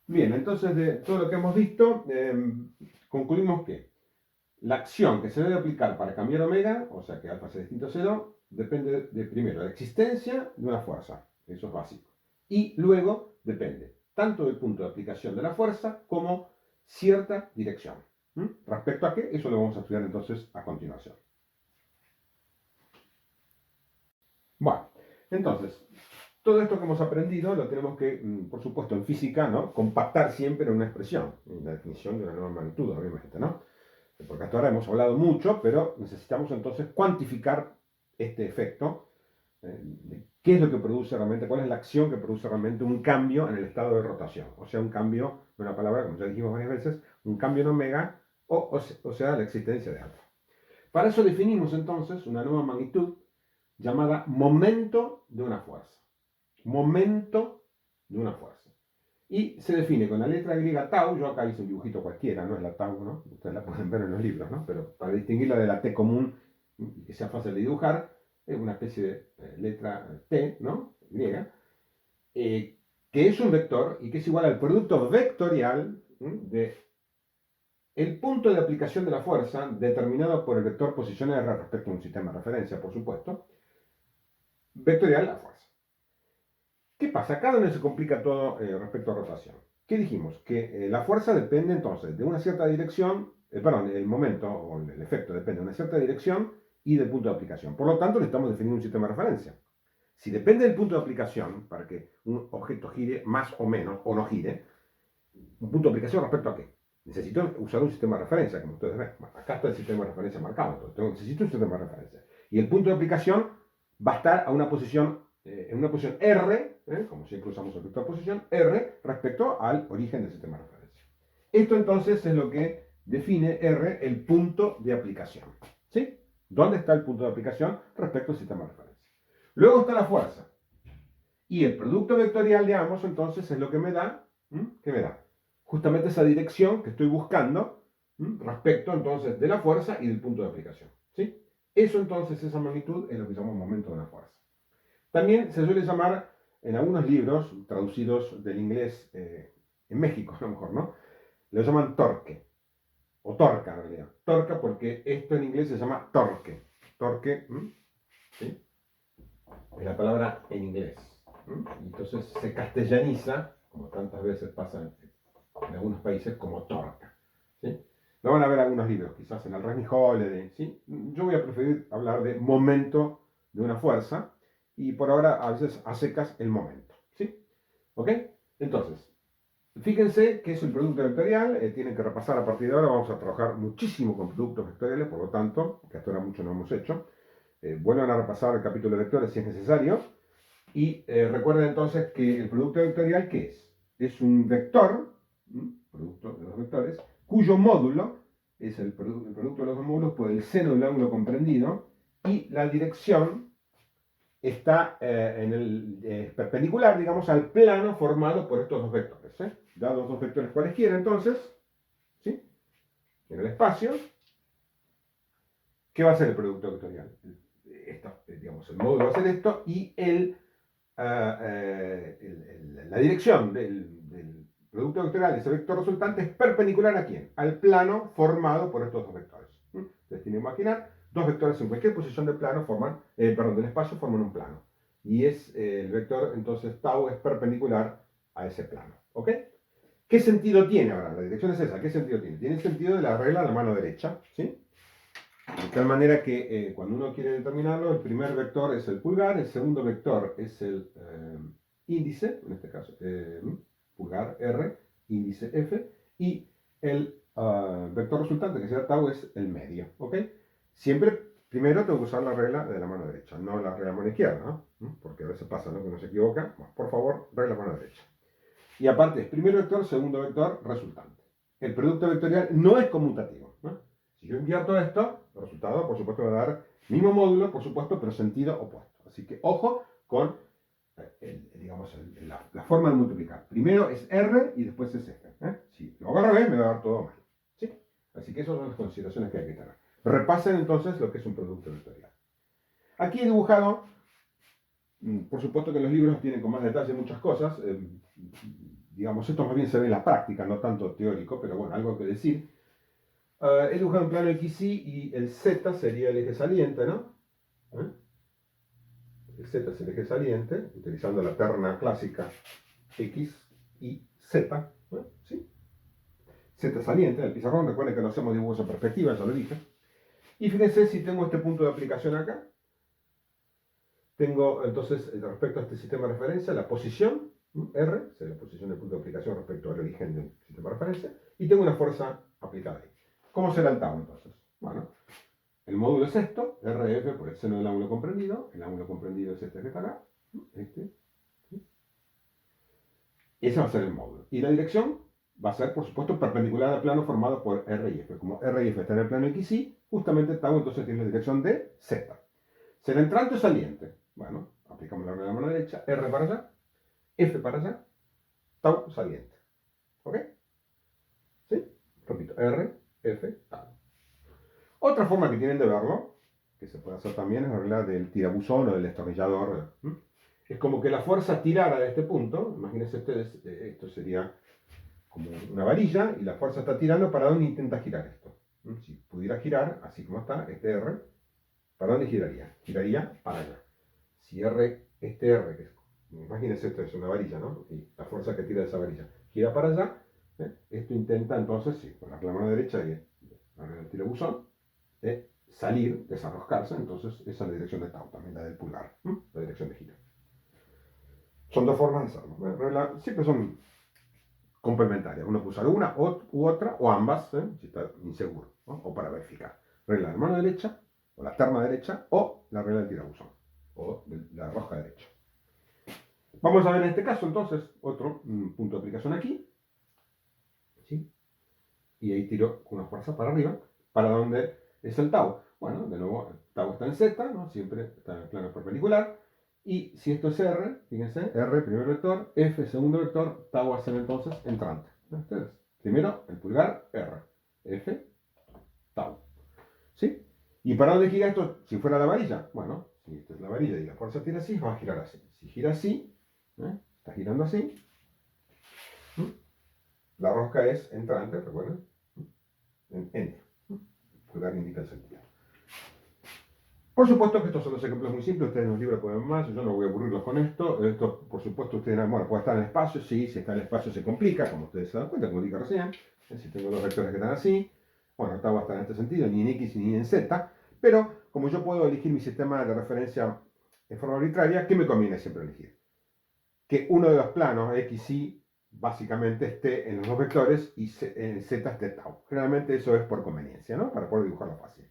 Bien, entonces de todo lo que hemos visto, concluimos que la acción que se debe aplicar para cambiar omega, o sea que alfa sea distinto a cero, depende de primero la existencia de una fuerza, eso es básico. Y luego depende tanto del punto de aplicación de la fuerza como cierta dirección. ¿Respecto a qué? Eso lo vamos a estudiar entonces a continuación. Bueno, entonces, todo esto que hemos aprendido lo tenemos que, por supuesto, en física, ¿no? Compactar siempre en una expresión, en la definición de una nueva magnitud, obviamente, ¿no? Porque hasta ahora hemos hablado mucho, pero necesitamos entonces cuantificar este efecto, qué es lo que produce realmente, cuál es la acción que produce realmente un cambio en el estado de rotación, o sea, un cambio, una palabra, como ya dijimos varias veces, un cambio en omega, o sea, la existencia de alfa. Para eso definimos entonces una nueva magnitud llamada momento de una fuerza. Momento de una fuerza. Y se define con la letra griega tau, yo acá hice un dibujito cualquiera, no es la tau, ¿no? Ustedes la pueden ver en los libros, ¿no? Pero para distinguirla de la T común y que sea fácil de dibujar, es una especie de letra T, ¿no? Griega, que es un vector y que es igual al producto vectorial de el punto de aplicación de la fuerza determinado por el vector posición R respecto a un sistema de referencia, por supuesto, vectorial la fuerza. ¿Qué pasa? Acá donde se complica todo respecto a rotación. ¿Qué dijimos? Que la fuerza depende entonces de una cierta dirección, perdón, el momento o el efecto depende de una cierta dirección y del punto de aplicación. Por lo tanto, le estamos definiendo un sistema de referencia. Si depende del punto de aplicación, para que un objeto gire más o menos, o no gire, un punto de aplicación respecto a qué? Necesito usar un sistema de referencia, como ustedes ven. Bueno, acá está el sistema de referencia marcado, entonces necesito un sistema de referencia. Y el punto de aplicación va a estar a una posición, en una posición R, como siempre usamos el vector posición, R respecto al origen del sistema de referencia. Esto entonces es lo que define R el punto de aplicación. ¿Sí? ¿Dónde está el punto de aplicación respecto al sistema de referencia? Luego está la fuerza. Y el producto vectorial de ambos entonces es lo que me da, ¿qué me da? Justamente esa dirección que estoy buscando respecto entonces de la fuerza y del punto de aplicación. ¿Sí? Eso entonces, esa magnitud es lo que llamamos momento de la fuerza. También se suele llamar en algunos libros traducidos del inglés en México, a lo mejor, ¿no? Lo llaman torque, o torca en realidad. Torca porque esto en inglés se llama torque. Torque, ¿sí? Es la palabra en inglés. Y entonces se castellaniza, como tantas veces pasa en algunos países, como torca. ¿Sí? Lo van a ver en algunos libros, quizás en el Rennie Holiday. ¿Sí? Yo voy a preferir hablar de momento de una fuerza y por ahora a veces a secas el momento. ¿Sí? ¿Ok? Entonces, fíjense que es el producto vectorial, tienen que repasar a partir de ahora, vamos a trabajar muchísimo con productos vectoriales, por lo tanto, que hasta ahora mucho no hemos hecho. Vuelvan a repasar el capítulo de vectores si es necesario. Y recuerden entonces que el producto vectorial, ¿qué es? Es un vector, producto de los vectores, cuyo módulo es el producto de los dos módulos por el seno del ángulo comprendido y la dirección está perpendicular, digamos, al plano formado por estos dos vectores. Dados dos vectores cualesquiera, entonces, ¿sí? En el espacio, ¿qué va a ser el producto vectorial? Digamos, el módulo va a ser esto y la dirección del producto vectorial de ese vector resultante es perpendicular a quién? Al plano formado por estos dos vectores. Entonces tienen que imaginar, dos vectores en cualquier posición del plano forman, perdón, del espacio forman un plano. Y es el vector, entonces tau es perpendicular a ese plano. ¿Ok? ¿Qué sentido tiene ahora? La dirección es esa. ¿Qué sentido tiene? Tiene el sentido de la regla de la mano derecha. ¿Sí? De tal manera que cuando uno quiere determinarlo, el primer vector es el pulgar, el segundo vector es el índice, en este caso pulgar R, índice F, y el vector resultante, que será tau, es el medio. ¿Ok? Siempre, primero tengo que usar la regla de la mano derecha, no la regla de la mano izquierda, ¿no? Porque a veces pasa, ¿no?, que uno se equivoca. Bueno, por favor, regla de la mano derecha. Y aparte es primer vector, segundo vector, resultante. El producto vectorial no es conmutativo, ¿no? Si yo invierto esto, el resultado, por supuesto, va a dar mismo módulo, por supuesto, pero sentido opuesto. Así que ojo con digamos, la forma de multiplicar. Primero es R y después es F. Si lo hago al revés, me va a dar todo mal. ¿Sí? Así que esas son las consideraciones que hay que tener. Repasen entonces lo que es un producto vectorial. Aquí he dibujado, por supuesto que los libros tienen con más detalle muchas cosas. digamos, esto más bien se ve en la práctica, no tanto teórico, pero bueno, algo que decir. He dibujado un plano XY y el Z sería el eje saliente, ¿no? ¿Eh? El Z es el eje saliente, utilizando la terna clásica X y Z, ¿no? ¿Sí? Z saliente del pizarrón, recuerden que no hacemos dibujos en perspectiva, ya lo dije. Y fíjense si tengo este punto de aplicación acá. Tengo entonces, respecto a este sistema de referencia, la posición, R, es la posición del punto de aplicación respecto al origen del sistema de referencia, y tengo una fuerza aplicada ahí. ¿Cómo será el tau entonces? Bueno, el módulo es esto, RF por el seno del ángulo comprendido, el ángulo comprendido es este que está acá, este, ese va a ser el módulo. Y la dirección va a ser, por supuesto, perpendicular al plano formado por R y F. Como R y F está en el plano XY, justamente tau entonces tiene la dirección de Z. ¿Será entrante o saliente? Bueno, aplicamos la regla de la mano derecha, R para allá, F para allá, tau saliente. ¿Ok? ¿Sí? Repito, R, F, tau. Otra forma que tienen de verlo, que se puede hacer también, es la regla del tirabuzón o del destornillador. Es como que la fuerza tirara de este punto, imagínense ustedes, esto sería como una varilla, y la fuerza está tirando para dónde intenta girar esto. Si pudiera girar, así como está, este R, ¿para dónde giraría? Giraría para allá. Si R, este R, que es, imagínense esto es una varilla, ¿no? Y la fuerza que tira de esa varilla gira para allá, esto intenta entonces, sí, con la mano derecha y la regla del tirabuzón, salir, desenroscarse, entonces esa es la dirección de tau, también la del pulgar, la dirección de giro. Son dos formas de hacerlo. Siempre son complementarias. Uno puede usar una u otra, o ambas, si está inseguro, ¿no? O para verificar. Regla de la mano derecha, o la terna derecha, o la regla del tirabuzón, o de la rosca derecha. Vamos a ver en este caso, entonces, otro punto de aplicación aquí. ¿Sí? Y ahí tiro con una fuerza para arriba, para donde es el tau. Bueno, de nuevo, el tau está en Z, ¿no? Siempre está en el plano perpendicular. Y si esto es R, fíjense, R primer vector, F segundo vector, tau va a ser entonces entrante. Ustedes, primero el pulgar, R, F, tau. ¿Sí? ¿Y para dónde gira esto si fuera la varilla? Bueno, si esta es la varilla y la fuerza tira así, va a girar así. Si gira así, está girando así, la rosca es entrante, recuerden, en N. El pulgar indica el sentido. Por supuesto que estos son los ejemplos muy simples, ustedes en los libros pueden ver más, yo no voy a aburrirlos con esto. Esto, por supuesto, ustedes dirán, bueno, puede estar en el espacio, sí, si está en el espacio se complica, como ustedes se dan cuenta, como dije recién. Si tengo los vectores que están así, bueno, tau va a estar en este sentido, ni en X ni en Z, pero como yo puedo elegir mi sistema de referencia de forma arbitraria, ¿qué me conviene siempre elegir? Que uno de los planos, X, Y, básicamente esté en los dos vectores y en Z esté tau. Generalmente eso es por conveniencia, ¿no? Para poder dibujarlo fácil.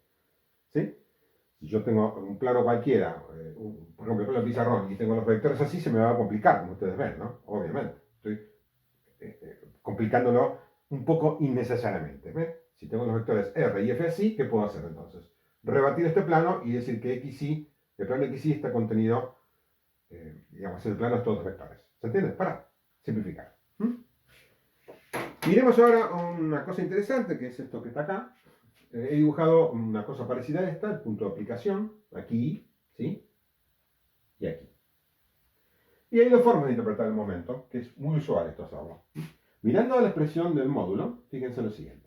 ¿Sí? Si yo tengo un plano cualquiera, por ejemplo, con el pizarrón, y tengo los vectores así, se me va a complicar, como ustedes ven, ¿no? Obviamente. Estoy complicándolo un poco innecesariamente. ¿Ven? Si tengo los vectores R y F así, ¿qué puedo hacer entonces? Rebatir este plano y decir que XY, el plano XY está contenido, digamos, el plano de estos dos vectores. ¿Se entiende? Para simplificar. Miremos ahora una cosa interesante, que es esto que está acá. He dibujado una cosa parecida a esta, el punto de aplicación, aquí, ¿sí? Y aquí. Y hay dos formas de interpretar el momento, que es muy usual esto hacerlo. Mirando a la expresión del módulo, fíjense lo siguiente.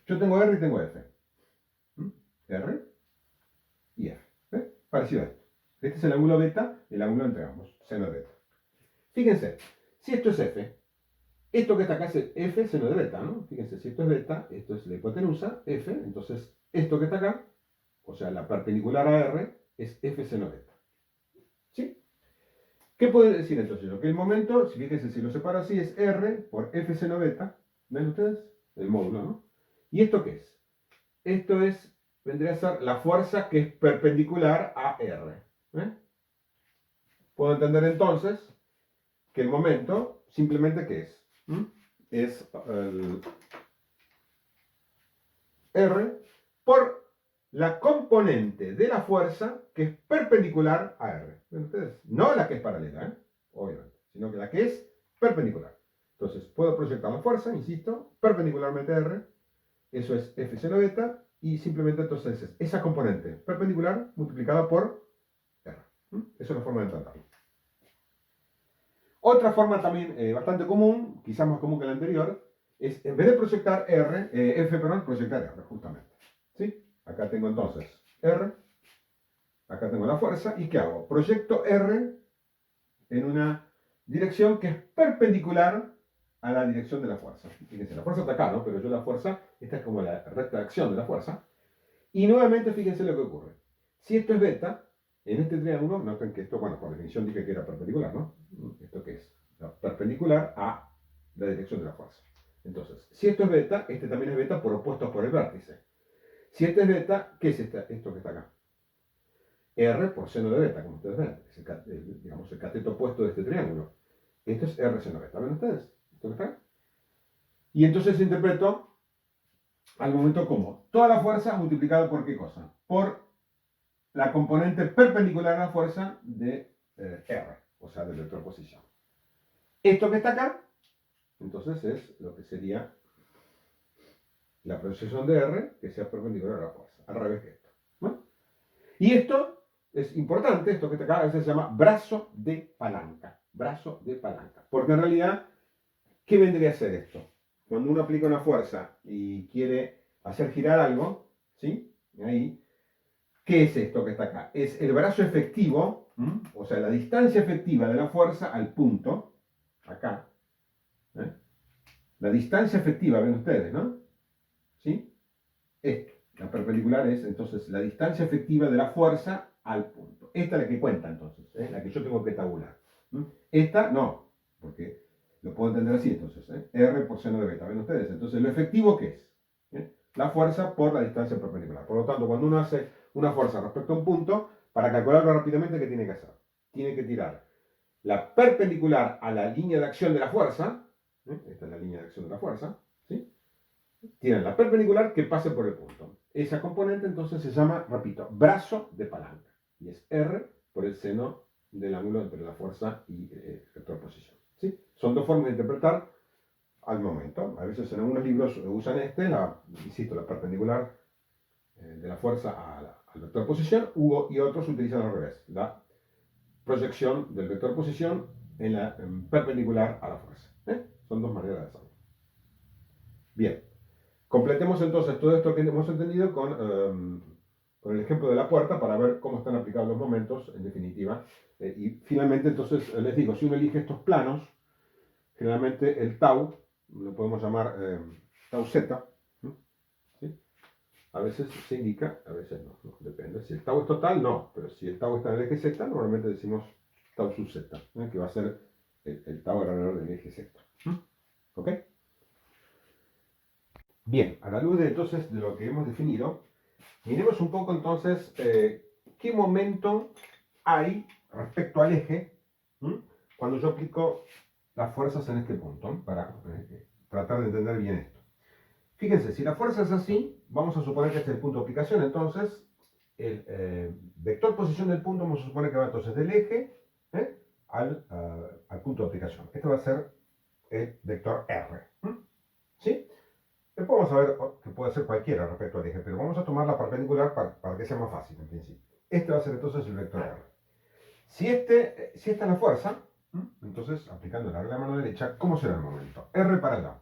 Yo tengo R y tengo F. R y F. ¿Ves? Parecido a esto. Este es el ángulo beta, el ángulo entre ambos, seno de beta. Fíjense, si esto es F, esto que está acá es F seno de beta, ¿no? Fíjense, si esto es beta, esto es la hipotenusa, F, entonces esto que está acá, o sea, la perpendicular a R, es F seno beta. ¿Sí? ¿Qué puede decir entonces yo? Que el momento, si fíjense, si lo separo así, es R por F seno beta. ¿Ven ustedes? El módulo, ¿no? ¿Y esto qué es? Esto es, vendría a ser la fuerza que es perpendicular a R. Puedo entender entonces que el momento, simplemente, ¿qué es? Es el R por la componente de la fuerza que es perpendicular a R. ¿Ven ustedes? No la que es paralela, obviamente, sino que la que es perpendicular. Entonces, puedo proyectar la fuerza, insisto, perpendicularmente a R. Eso es F seno beta. Y simplemente entonces es esa componente perpendicular multiplicada por R. Esa es la forma de entenderlo. Otra forma también bastante común, quizás más común que la anterior, es en vez de proyectar F, perdón, proyectar R, justamente. ¿Sí? Acá tengo entonces R, acá tengo la fuerza, ¿y qué hago? Proyecto R en una dirección que es perpendicular a la dirección de la fuerza. Fíjense, la fuerza está acá, ¿no? Pero yo la fuerza, esta es como la recta de acción de la fuerza. Y nuevamente fíjense lo que ocurre. Si esto es beta, en este triángulo, noten que esto, bueno, por definición dije que era perpendicular, ¿no? ¿Esto qué es? Perpendicular a la dirección de la fuerza. Entonces, si esto es beta, este también es beta por opuestos por el vértice. Si este es beta, ¿qué es esto que está acá? R por seno de beta, como ustedes ven. Es digamos, el cateto opuesto de este triángulo. Esto es R seno beta. ¿Ven ustedes? ¿Esto que está? Y entonces interpreto al momento como toda la fuerza multiplicada por ¿qué cosa? Por la componente perpendicular a la fuerza de R, o sea, del vector posición. Esto que está acá, entonces es lo que sería la proyección de R que sea perpendicular a la fuerza, al revés que esto. ¿No? Y esto es importante, esto que está acá a veces se llama brazo de palanca. Brazo de palanca. Porque en realidad, ¿qué vendría a ser esto? Cuando uno aplica una fuerza y quiere hacer girar algo, ¿sí? Ahí, ¿qué es esto que está acá? Es el brazo efectivo, o sea, la distancia efectiva de la fuerza al punto, acá. ¿Eh? La distancia efectiva, ven ustedes, ¿no? ¿Sí? Esto. La perpendicular es entonces la distancia efectiva de la fuerza al punto. Esta es la que cuenta entonces, la que yo tengo que tabular. Esta no, porque lo puedo entender así entonces. R por seno de beta, ven ustedes. Entonces, ¿lo efectivo qué es? La fuerza por la distancia perpendicular. Por lo tanto, cuando uno hace una fuerza respecto a un punto, para calcularlo rápidamente, ¿qué tiene que hacer? Tiene que tirar la perpendicular a la línea de acción de la fuerza. Esta es la línea de acción de la fuerza. ¿Sí? Tienen la perpendicular que pase por el punto. Esa componente entonces se llama, repito, brazo de palanca. Y es R por el seno del ángulo entre la fuerza y el vector posición. ¿Sí? Son dos formas de interpretar al momento. A veces en algunos libros usan insisto, la perpendicular de la fuerza al vector posición, y otros utilizan al revés, la proyección del vector posición en perpendicular a la fuerza. Son dos maneras de hacerlo. Bien. Completemos entonces todo esto que hemos entendido con el ejemplo de la puerta para ver cómo están aplicados los momentos, en definitiva. Y finalmente, entonces, les digo, si uno elige estos planos, generalmente el tau, lo podemos llamar tau z, ¿sí? A veces se indica, a veces no, depende. Si el tau es total, no, pero si el tau está en el eje z, normalmente decimos tau sub z, que va a ser el tau alrededor del eje z. ¿Ok? Bien, a la luz de entonces de lo que hemos definido, miremos un poco entonces qué momento hay respecto al eje cuando yo aplico las fuerzas en este punto, para tratar de entender bien esto. Fíjense, si la fuerza es así, vamos a suponer que este es el punto de aplicación, entonces el vector posición del punto vamos a suponer que va entonces del eje al punto de aplicación. Este va a ser el vector R. ¿Sí? Después vamos a ver que puede ser cualquiera respecto al eje, pero vamos a tomar la perpendicular para que sea más fácil en principio. Este va a ser entonces el vector R. Si esta es la fuerza, entonces aplicando la regla de mano derecha, ¿cómo será el momento? R para allá,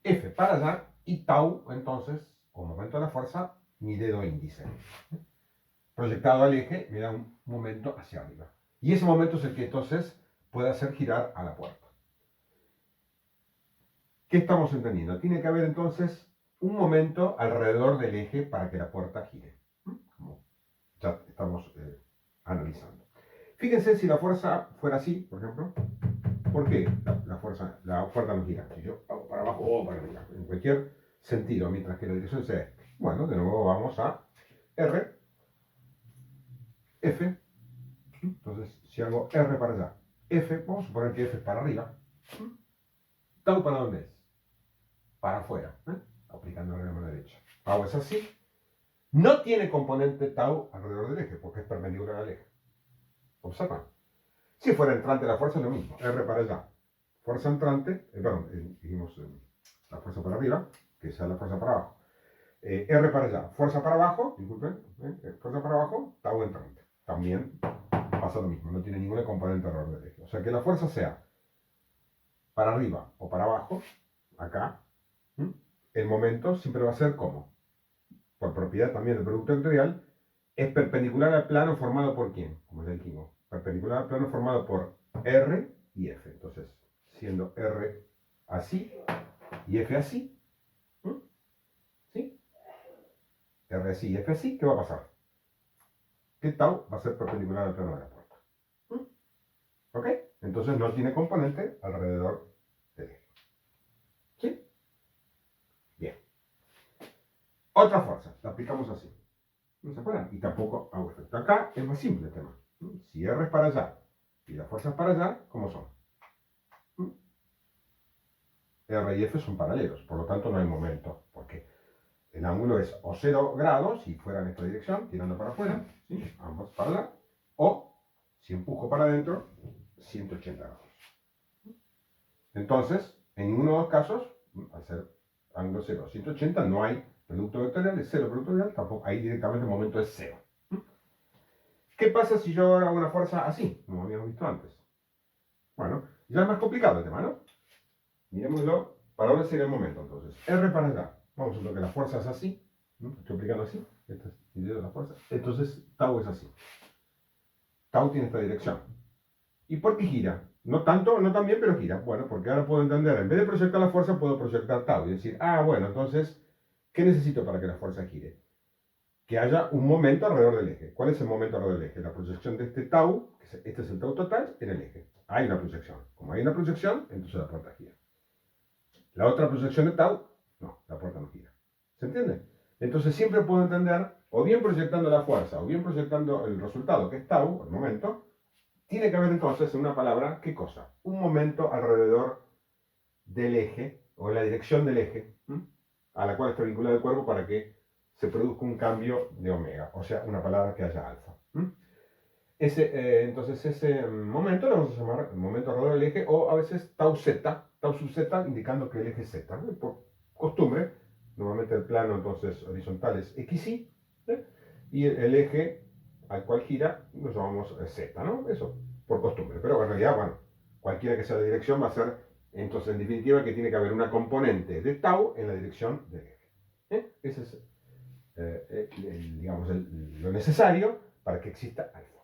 F para allá y tau, entonces, como momento de la fuerza, mi dedo índice. Proyectado al eje me da un momento hacia arriba. Y ese momento es el que entonces puede hacer girar a la puerta. ¿Qué estamos entendiendo? Tiene que haber entonces un momento alrededor del eje para que la puerta gire, como ya estamos analizando. Fíjense si la fuerza fuera así, por ejemplo. ¿Por qué la puerta no gira? Si yo hago para abajo o para arriba, en cualquier sentido, mientras que la dirección sea esta. Bueno, de nuevo vamos a R, F. Entonces, si hago R para allá, F, vamos a suponer que F es para arriba. ¿Tau para dónde es? Para afuera, aplicando la mano derecha. Hago es así. No tiene componente tau alrededor del eje, porque es perpendicular al eje. ¿Observan? Si fuera entrante la fuerza es lo mismo. R para allá. Fuerza entrante, dijimos la fuerza para arriba, que sea la fuerza para abajo. R para allá. Fuerza para abajo, disculpen, fuerza para abajo, tau entrante. También pasa lo mismo, no tiene ningún componente alrededor del eje. O sea que la fuerza sea para arriba o para abajo, acá, el momento siempre va a ser como, por propiedad también del producto vectorial, es perpendicular al plano formado por quién, como es el quimo, perpendicular al plano formado por R y F. Entonces, siendo R así y F así, ¿sí? R así y F así, ¿qué va a pasar? Que tau va a ser perpendicular al plano de la puerta. ¿Ok? Entonces no tiene componente alrededor del eje. ¿Sí? Bien. Otra fuerza, la aplicamos así. ¿No se acuerdan? Y tampoco hago efecto. Acá es más simple el tema. Si R es para allá y la fuerza es para allá, ¿cómo son? R y F son paralelos, por lo tanto no hay momento, porque el ángulo es o 0 grados, si fuera en esta dirección, tirando para afuera, ¿sí? Ambos para allá, o si empujo para adentro, 180 grados. Entonces, en ninguno de los casos, al ser ángulo 0, 180, no hay producto vectorial, es 0 producto vectorial, tampoco, ahí directamente el momento es 0. ¿Qué pasa si yo hago una fuerza así, como habíamos visto antes? Bueno, ya es más complicado el tema, ¿no? Miremoslo, ¿para dónde sería el momento entonces? R para acá. Vamos a suponer que la fuerza es así, ¿no? Estoy aplicando así, esta es el de la fuerza. Entonces, tau es así. Tau tiene esta dirección. ¿Y por qué gira? No tanto, no tan bien, pero gira. Bueno, porque ahora puedo entender, en vez de proyectar la fuerza, puedo proyectar tau y decir, ah, bueno, entonces, ¿qué necesito para que la fuerza gire? Que haya un momento alrededor del eje. ¿Cuál es el momento alrededor del eje? La proyección de este tau, este es el tau total, en el eje. Hay una proyección. Como hay una proyección, entonces la puerta gira. La otra proyección de tau, no, la puerta no gira. ¿Se entiende? Entonces siempre puedo entender, o bien proyectando la fuerza, o bien proyectando el resultado, que es tau, el momento, tiene que haber entonces en una palabra, ¿qué cosa? Un momento alrededor del eje, o en la dirección del eje, a la cual está vinculado el cuerpo para que se produzca un cambio de omega, o sea, una palabra que haya alfa. Entonces ese momento lo vamos a llamar el momento alrededor del eje, o a veces tau z, tau sub z, indicando que el eje es z. Por costumbre, normalmente el plano entonces horizontal es xy, y el eje al cual gira lo llamamos z, ¿no? Eso, por costumbre. Pero en realidad, bueno, cualquiera que sea la dirección va a ser, entonces en definitiva, que tiene que haber una componente de tau en la dirección del eje. Ese es, digamos, lo necesario para que exista alfa.